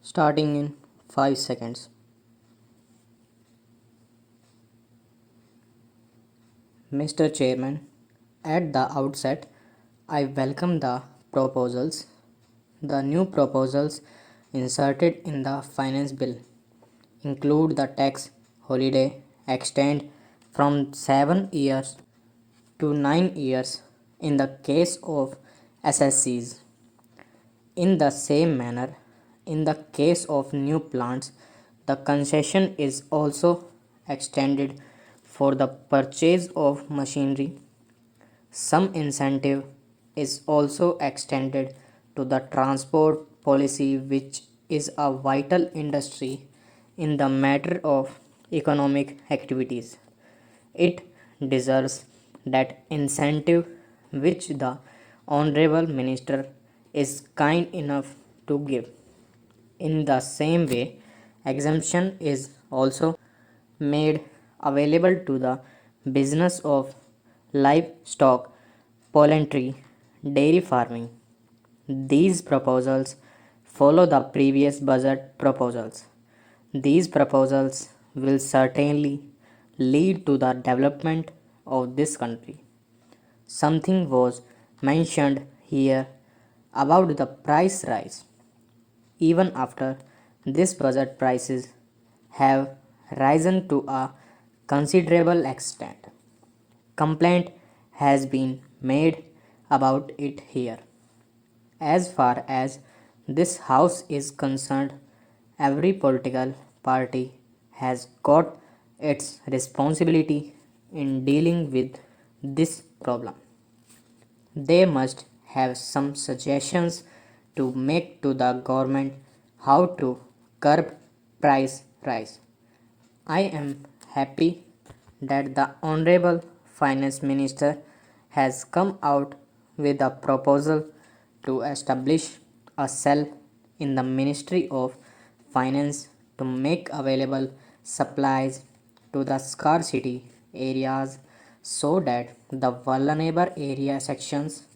starting in 5 seconds. Mr. Chairman, at the outset, I welcome the proposals. The new proposals inserted in the finance bill include the tax holiday extend from 7 years to 9 years in the case of SSCs. In the same manner, in the case of new plants, the concession is also extended for the purchase of machinery. Some incentive is also extended to the transport policy, which is a vital industry in the matter of economic activities. It deserves that incentive which the Honorable Minister is kind enough to give. In the same way, exemption is also made available to the business of livestock, poultry, dairy farming. These proposals follow the previous budget proposals. These proposals will certainly lead to the development of this country. Something was mentioned here about the price rise. Even after this budget, prices have risen to a considerable extent. Complaint has been made about it here. As far as this house is concerned, every political party has got its responsibility in dealing with this problem. They must have some suggestions to make to the government how to curb price rise. I am happy that the Honorable Finance Minister has come out with a proposal to establish a cell in the Ministry of Finance to make available supplies to the scarcity areas so that the vulnerable area sections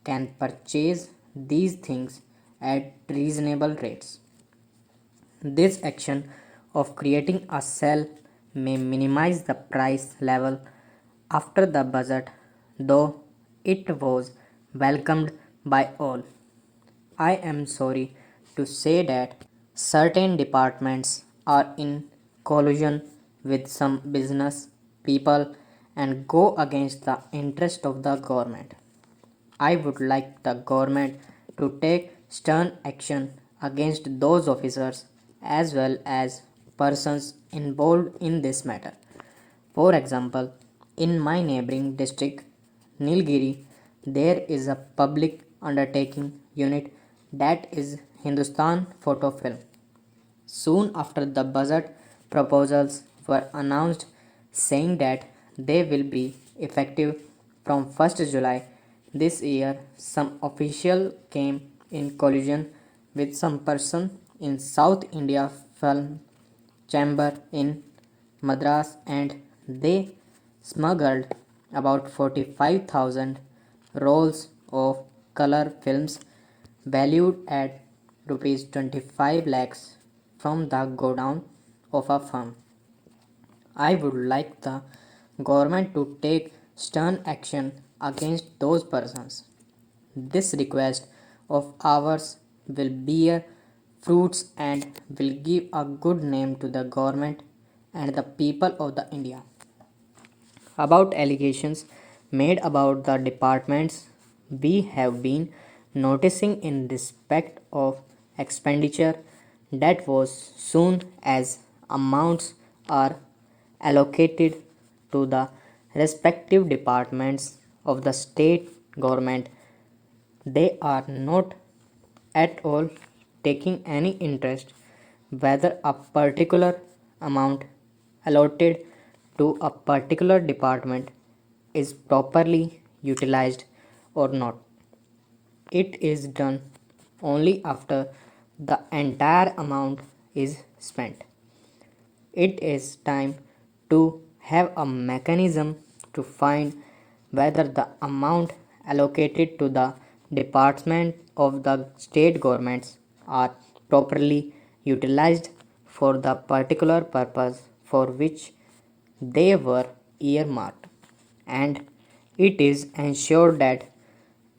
can purchase these things at reasonable rates. This action of creating a cell may minimize the price level after the budget, though it was welcomed by all. I am sorry to say that certain departments are in collusion with some business people and go against the interest of the government. I would like the government to take stern action against those officers as well as persons involved in this matter. For example, in my neighboring district, Nilgiri, there is a public undertaking unit that is Hindustan Photo Film. Soon after the budget proposals were announced saying that they will be effective from 1st July this year, some official came in collusion with some person in South India Film Chamber in Madras and they smuggled about 45,000 rolls of color films valued at rupees 25 lakhs from the godown of a firm. I would like the government to take stern action against those persons. This request of ours will bear fruits and will give a good name to the government and the people of the India. About allegations made about the departments, we have been noticing in respect of expenditure that was soon as amounts are allocated to the respective departments of the state government, they are not at all taking any interest whether a particular amount allotted to a particular department is properly utilized or not. It is done only after the entire amount is spent. It is time to have a mechanism to find whether the amount allocated to the department of the state governments are properly utilized for the particular purpose for which they were earmarked, and it is ensured that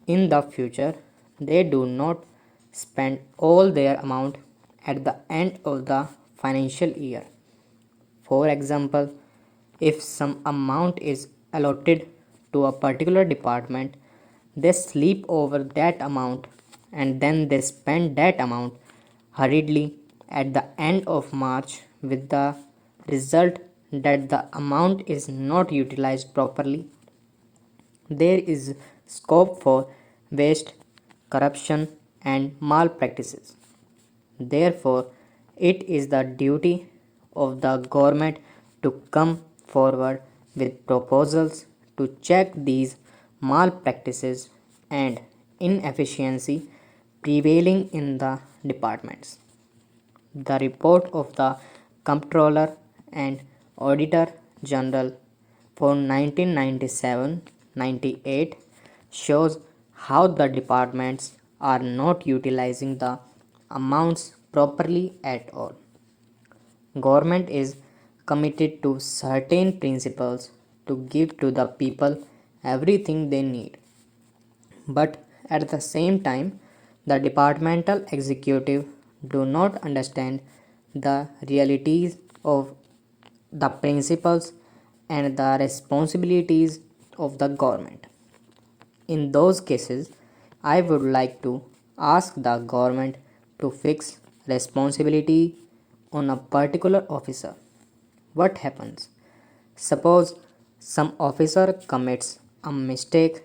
in the future they do not spend all their amount at the end of the financial year. For example, if some amount is allotted to a particular department, they sleep over that amount and then they spend that amount hurriedly at the end of March, with the result that the amount is not utilized properly. There is scope for waste, corruption, and malpractices. Therefore, it is the duty of the government to come forward with proposals to check these malpractices and inefficiency prevailing in the departments. The report of the Comptroller and Auditor General for 1997-98 shows how the departments are not utilizing the amounts properly at all. Government is committed to certain principles to give to the people everything they need. But at the same time, the departmental executive do not understand the realities of the principles and the responsibilities of the government. In those cases, I would like to ask the government to fix responsibility on a particular officer. What happens? Suppose some officer commits a mistake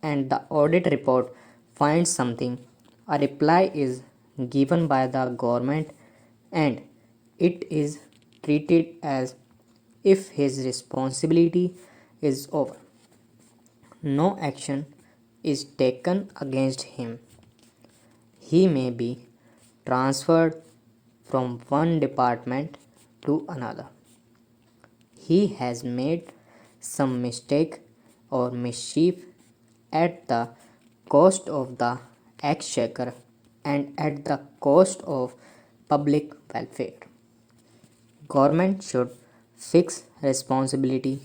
and the audit report finds something. A reply is given by the government and it is treated as if his responsibility is over. No action is taken against him. He may be transferred from one department to another. He has made some mistake or mischief at the cost of the exchequer and at the cost of public welfare. Government should fix responsibility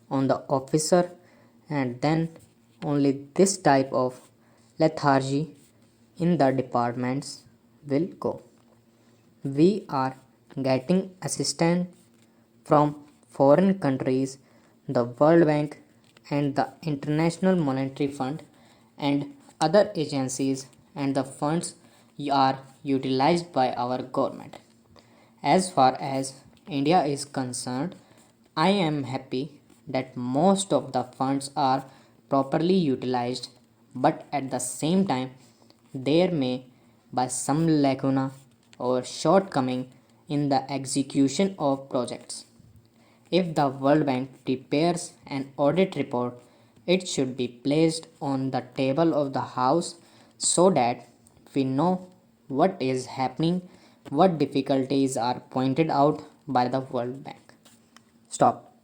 on the officer, and then only this type of lethargy in the departments will go. We are getting assistance from foreign countries, the World Bank and the International Monetary Fund and other agencies, and the funds are utilized by our government. As far as India is concerned, I am happy that most of the funds are properly utilized, but at the same time, there may be some lacuna or shortcoming in the execution of projects. If the World Bank prepares an audit report, it should be placed on the table of the House so that we know what is happening, what difficulties are pointed out by the World Bank. Stop.